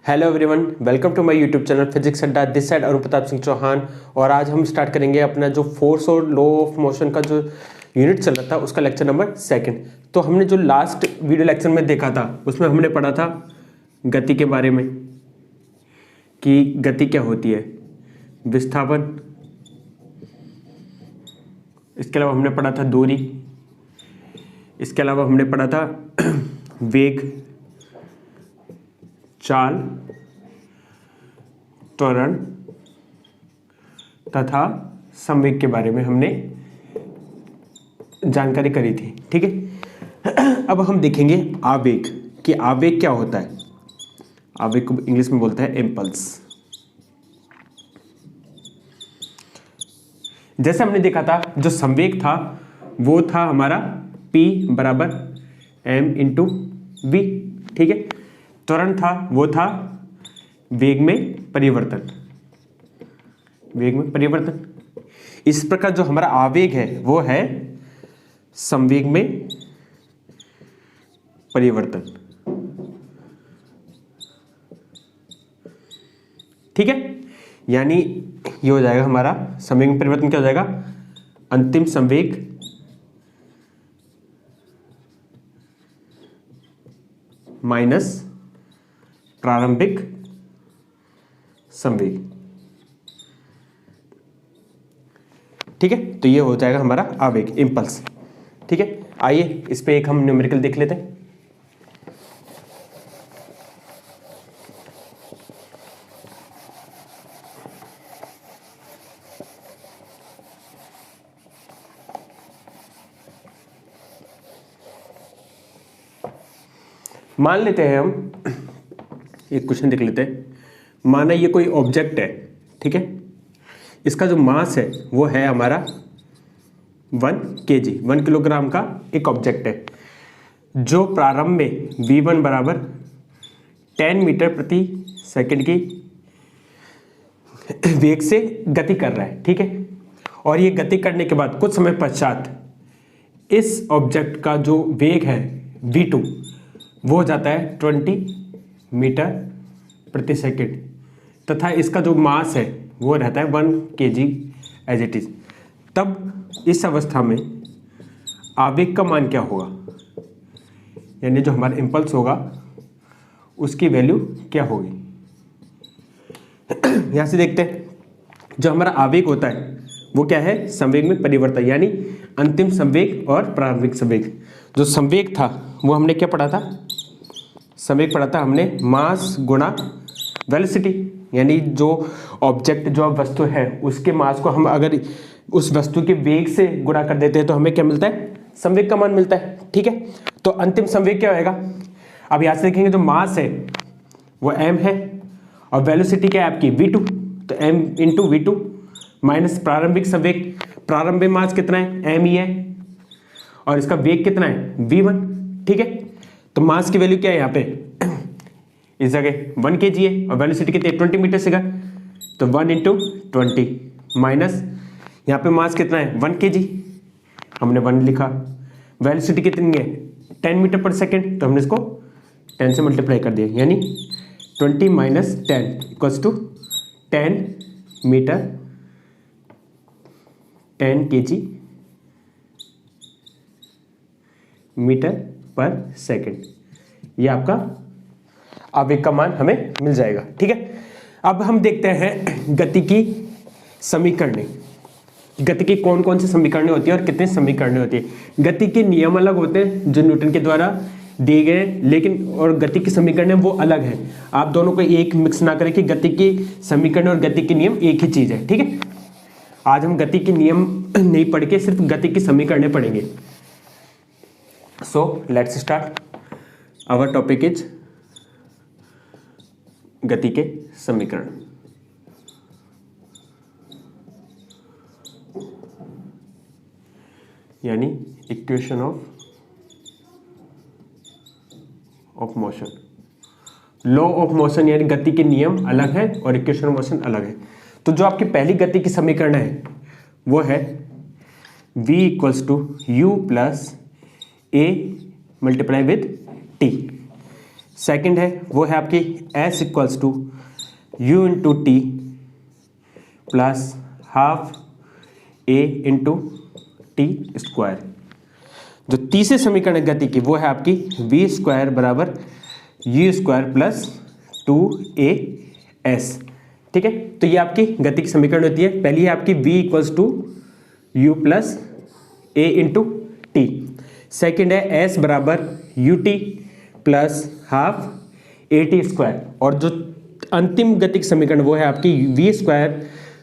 Hello everyone, welcome to my YouTube channel physics Adda. This side Arun Pratap Singh Chauhan. और आज हम start करेंगे अपना जो फोर्स और लॉ ऑफ मोशन का जो यूनिट चल रहा था उसका लेक्चर नंबर 2। तो हमने जो लास्ट वीडियो लेक्चर में देखा था उसमें हमने पढ़ा था गति के बारे में कि गति क्या होती है, विस्थापन, इसके अलावा हमने पढ़ा था दूरी, इसके अलावा हमने पढ़ा था वेग, चाल, त्वरण तथा संवेग के बारे में हमने जानकारी करी थी। ठीक है, अब हम देखेंगे आवेग कि आवेग क्या होता है। आवेग को इंग्लिश में बोलता है इम्पल्स। जैसे हमने देखा था जो संवेग था वो था हमारा P बराबर m इंटू वी। ठीक है, त्वरण था वो था वेग में परिवर्तन, वेग में परिवर्तन। इस प्रकार जो हमारा आवेग है वो है संवेग में परिवर्तन। ठीक है, यानी ये हो जाएगा हमारा संवेग में परिवर्तन। क्या हो जाएगा? अंतिम संवेग माइनस प्रारंभिक संवेग। ठीक है, तो ये हो जाएगा हमारा आवेग, इंपल्स। ठीक है, आइए इस पे एक हम न्यूमेरिकल देख लेते हैं। मान लेते हैं हम एक क्वेश्चन देख लेते हैं। माना ये कोई ऑब्जेक्ट है, ठीक है, इसका जो मास है वो है हमारा 1 kg, 1 किलोग्राम का एक ऑब्जेक्ट है जो प्रारंभ में v1 बराबर 10 मीटर प्रति सेकंड की वेग से गति कर रहा है। ठीक है, और ये गति करने के बाद कुछ समय पश्चात इस ऑब्जेक्ट का जो वेग है v2 वो हो जाता है 20 मीटर प्रति सेकंड तथा इसका जो मास है वो रहता है 1 kg एज इट इज। तब इस अवस्था में आवेग का मान क्या होगा, यानी जो हमारा इंपल्स होगा उसकी वैल्यू क्या होगी। यहां से देखते हैं, जो हमारा आवेग होता है वो क्या है? संवेग में परिवर्तन, यानी अंतिम संवेग और प्रारंभिक संवेग। जो संवेग था वो हमने क्या पढ़ा था? संवेग पढ़ा था हमने मास गुणा वेलोसिटी, यानी जो ऑब्जेक्ट जो वस्तु है उसके मास को हम अगर उस वस्तु के वेग से गुणा कर देते हैं तो हमें क्या मिलता है? संवेग का मान मिलता है। ठीक है, तो अंतिम संवेग क्या होएगा? अब यहाँ से देखेंगे जो मास है वो m है और वेलोसिटी क्या है आपकी v2, तो m इंटू वी2 माइनस प्रारंभिक संवेग। प्रारंभिक मास कितना है? m ही है और इसका वेग कितना है? v1। ठीक है, तो मास की वैल्यू क्या है यहाँ पे? इस जगह 1 kg है और वेलोसिटी कितनी है? 20 मीटर से का, तो 1 इंटू 20 माइनस यहाँ पे मास कितना है? 1 kg, हमने 1 लिखा। वेलोसिटी कितनी है? 10 मीटर पर सेकेंड, तो हमने इसको 10 से मल्टीप्लाई कर दिया, यानी 20 minus 10 equals to 10 metre 10 kg metre पर सेकेंड। ये आपका आवेग का मान हमें मिल जाएगा। ठीक है, अब हम देखते हैं गति की समीकरणें। गति की कौन कौन सी समीकरणें होती है और कितने समीकरणें होती है। गति के नियम अलग होते हैं जो न्यूटन के द्वारा दिए गए, लेकिन और गति की समीकरणें वो अलग है। आप दोनों को एक मिक्स ना करें कि गति की समीकरण और गति के नियम एक ही चीज है। ठीक है, आज हम गति के नियम नहीं पढ़ के सिर्फ गति की समीकरणें पढ़ेंगे। So let's start. Our topic is गति के समीकरण। यानी equation of motion. Law of motion यानी गति के नियम अलग है और इक्वेशन ऑफ मोशन अलग है। तो जो आपकी पहली गति की समीकरण है वो है v equals to U plus A multiply with T. Second है वो है आपकी s equals to U into T plus half a into T square. जो तीसरे समीकरण है गति की वो है आपकी v स्क्वायर बराबर यू स्क्वायर प्लस 2as। ठीक है, तो ये आपकी गति की समीकरण होती है। पहली है आपकी v equals to U plus a into T. Second है s बराबर U T plus half A T square. और जो अंतिम गतिक समीकरण वो है आपकी v स्क्वायर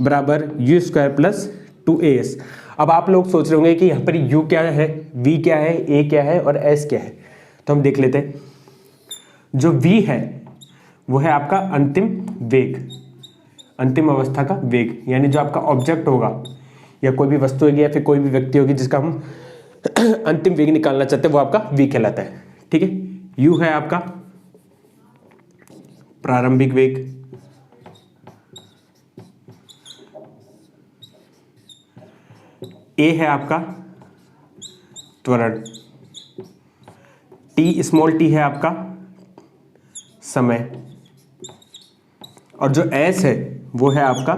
बराबर यू स्क्वायर प्लस 2as। अब आप लोग सोच रहे होंगे कि यहाँ पर u क्या है, v क्या है, a क्या है और s क्या है, तो हम देख लेते हैं। जो v है वो है आपका अंतिम वेग, अंतिम अवस्था का वेग, यानी जो आपका ऑब्जेक्ट होगा या कोई भी वस्तु होगी या फिर कोई भी व्यक्ति होगी जिसका हम अंतिम वेग निकालना चाहते हैं वो आपका v कहलाता है। ठीक है, u है आपका प्रारंभिक वेग, a है आपका त्वरण, t स्मॉल t है आपका समय, और जो s है वो है आपका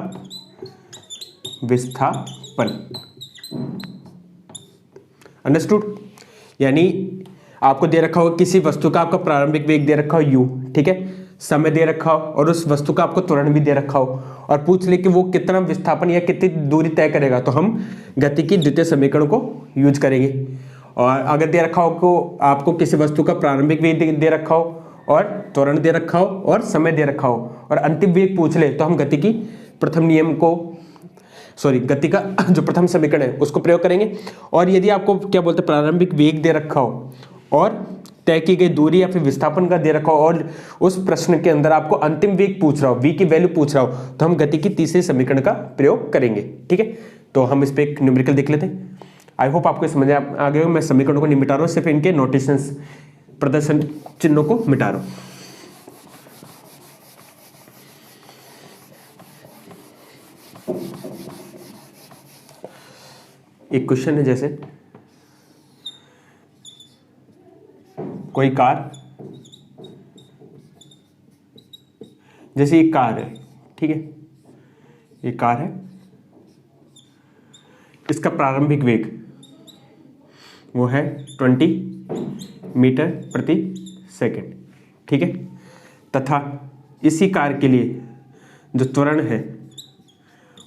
विस्थापन। अंडरस्टूड? यानी आपको दे रखा होगा किसी वस्तु का आपका प्रारंभिक वेग दे रखा हो u, ठीक है, समय दे रखा हो और उस वस्तु का आपको त्वरण भी दे रखा हो और पूछ ले कि वो कितना विस्थापन या कितनी दूरी तय करेगा, तो हम गति की द्वितीय समीकरण को यूज करेंगे। और अगर दे रखा हो को आपको किसी वस्तु का प्रारंभिक वेग दे रखा हो और त्वरण दे रखा हो और समय दे रखा हो और अंतिम वेग पूछ ले, तो हम गति की प्रथम नियम को गति का जो प्रथम समीकरण है उसको प्रयोग करेंगे। और यदि आपको क्या बोलते हैं प्रारंभिक वेग दे रखा हो और तय की गई दूरी या फिर विस्थापन का दे रखा हो और उस प्रश्न के अंदर आपको अंतिम वेग पूछ रहा हो, v की वैल्यू पूछ रहा हो, तो हम गति की तीसरे समीकरण का प्रयोग करेंगे। ठीक है, तो हम इस पे एक न्यूमेरिकल देख लेते हैं। आई होप आपको समझ आ गया हो। मैं समीकरणों को नहीं मिटा रहा हूँ, सिर्फ इनके नोटेशंस प्रदर्शन चिन्हों को मिटा रहा हूँ। एक क्वेश्चन है, जैसे कोई कार, जैसे एक कार है, ठीक है, ये कार है, इसका प्रारंभिक वेग वो है 20 मीटर प्रति सेकंड। ठीक है, तथा इसी कार के लिए जो त्वरण है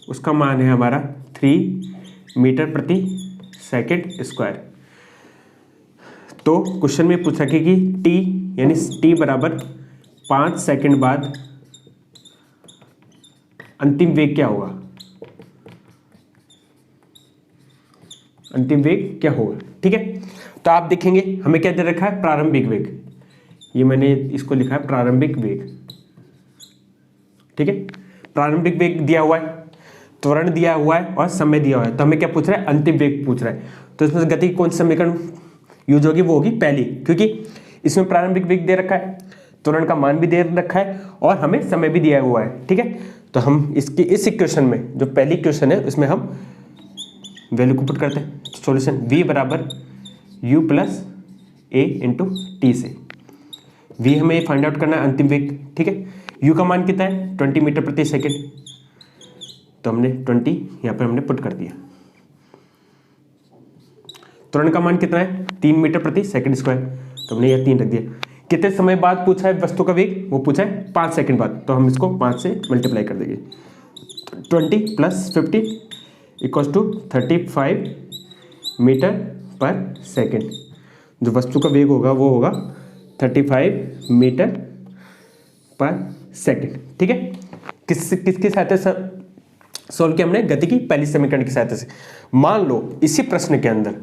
उसका मान है हमारा 3 मीटर प्रति सेकंड स्क्वायर। तो क्वेश्चन में पूछा कि t यानी t बराबर 5 सेकंड बाद अंतिम वेग क्या होगा, अंतिम वेग क्या होगा। ठीक है, तो आप देखेंगे हमें क्या दे रखा है, प्रारंभिक वेग, ये मैंने इसको लिखा है प्रारंभिक वेग। ठीक है, प्रारंभिक वेग दिया हुआ है, त्वरण दिया हुआ है और समय दिया हुआ है, तो हमें क्या पूछ रहा है, अंतिम वेग पूछ रहा है। तो इसमें गति की कौन सी समीकरण यूज होगी, वो होगी पहली, क्योंकि इसमें प्रारंभिक वेग दे रखा है, त्वरण का मान भी दे रखा है और हमें समय भी दिया हुआ है। ठीक है, तो हम इसकी इस इक्वेशन में जो पहली इक्वेशन है उसमें हम वैल्यू को पुट करते हैं। सॉल्यूशन v बराबर u plus a into T से v हमें फाइंड आउट करना है अंतिम वेग। ठीक है, u का मान कितना है 20 मीटर प्रति सेकेंड, तो हमने 20 यहाँ पर हमने पुट कर दिया। त्वरण का मान कितना है 3 मीटर प्रति सेकंड स्क्वायर, तो हमने यह 3 रख दिया। कितने समय बाद पूछा है वस्तु का वेग, वो पूछा है 5 सेकंड बाद, तो हम इसको 5 से मल्टीप्लाई कर देंगे। 20 प्लस 15 इक्वल्स टू 35 मीटर पर सेकंड। जो वस्तु का वेग होगा वो होगा 35 मीटर पर सेकंड। ठीक है, किसकी सहायता से सोल्व किया हमने, गति की पहली समीकरण की सहायता से। मान लो इसी प्रश्न के अंदर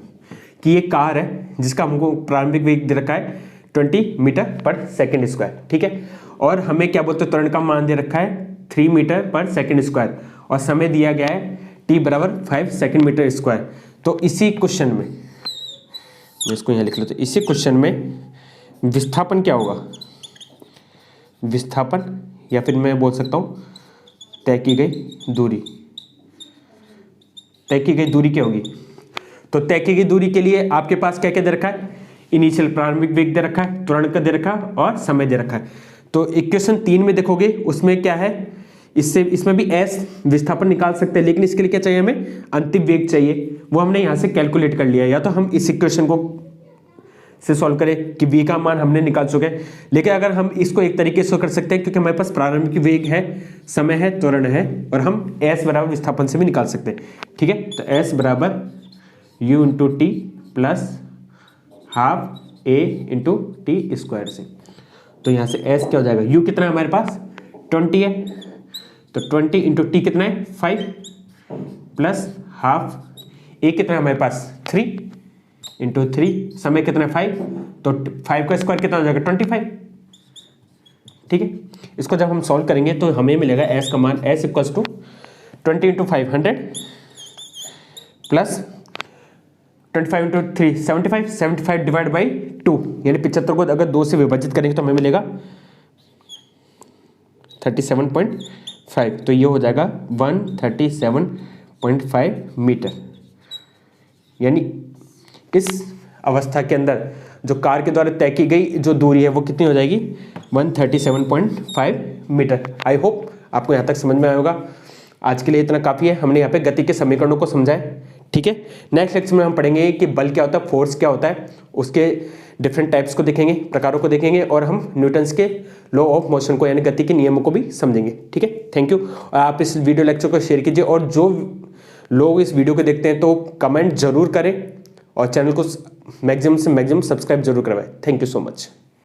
कि ये कार है जिसका हमको प्रारंभिक वेग दे रखा है 20 मीटर पर सेकंड स्क्वायर। ठीक है, और हमें क्या बोलते हैं, त्वरण का मान दे रखा है 3 मीटर पर सेकंड स्क्वायर और समय दिया गया है t बराबर 5 सेकंड मीटर स्क्वायर। तो इसी क्वेश्चन में मैं इसको यहाँ लिख लेता हूँ, इसी क्वेश्चन में विस्थापन क्या होगा, विस्थापन या फिर मैं बोल सकता हूँ तय की गई दूरी। तय की गई दूरी क्या होगी, तो तय की गई दूरी के लिए आपके पास क्या क्या दे रखा है, इनिशियल प्रारंभिक वेग दे रखा है, त्वरण का दे रखा है और समय दे रखा है। तो इक्वेशन 3 में देखोगे उसमें क्या है, इसमें भी एस विस्थापन निकाल सकते हैं, लेकिन इसके लिए क्या चाहिए हमें, अंतिम वेग चाहिए। वो हमने यहाँ से कैलकुलेट कर लिया, या तो हम इस इक्वेशन को से सॉल्व करें कि v का मान हमने निकाल चुके हैं, लेकिन अगर हम इसको एक तरीके से कर सकते हैं क्योंकि हमारे पास प्रारंभिक वेग है, समय है, त्वरण है, और हम s बराबर विस्थापन से भी निकाल सकते हैं। ठीक है, तो s बराबर u into T plus half a into T square से। तो यहाँ से s क्या हो जाएगा, u कितना है हमारे पास 20 है, तो 20 इंटू टी कितना है 5 प्लस हाफ a कितना है हमारे पास 3 इंटू 3, समय कितना है 5, तो 5 का स्क्वायर कितना हो जाएगा 25। ठीक है, इसको जब हम सॉल्व करेंगे तो हमें मिलेगा s का मान s equals to 20 into 500 plus 25 into 3 75 divide by 2, यानी 75 को अगर 2 से विभाजित करेंगे तो हमें मिलेगा 37.5, तो ये हो जाएगा 137.5 मीटर। यानी इस अवस्था के अंदर जो कार के द्वारा तय की गई जो दूरी है वो कितनी हो जाएगी 137.5 मीटर। आई होप आपको यहाँ तक समझ में आया होगा। आज के लिए इतना काफ़ी है, हमने यहाँ पे गति के समीकरणों को समझा है। ठीक है, नेक्स्ट लेक्चर में हम पढ़ेंगे कि बल क्या होता है, फोर्स क्या होता है, उसके डिफरेंट टाइप्स को देखेंगे, प्रकारों को देखेंगे, और हम न्यूटन्स के लॉ ऑफ मोशन को यानी गति के नियमों को भी समझेंगे। ठीक है, थैंक यू। और आप इस वीडियो लेक्चर को शेयर कीजिए, और जो लोग इस वीडियो को देखते हैं तो कमेंट जरूर करें और चैनल को मैक्सिमम से मैक्सिमम सब्सक्राइब जरूर करवाएं। Thank you so much.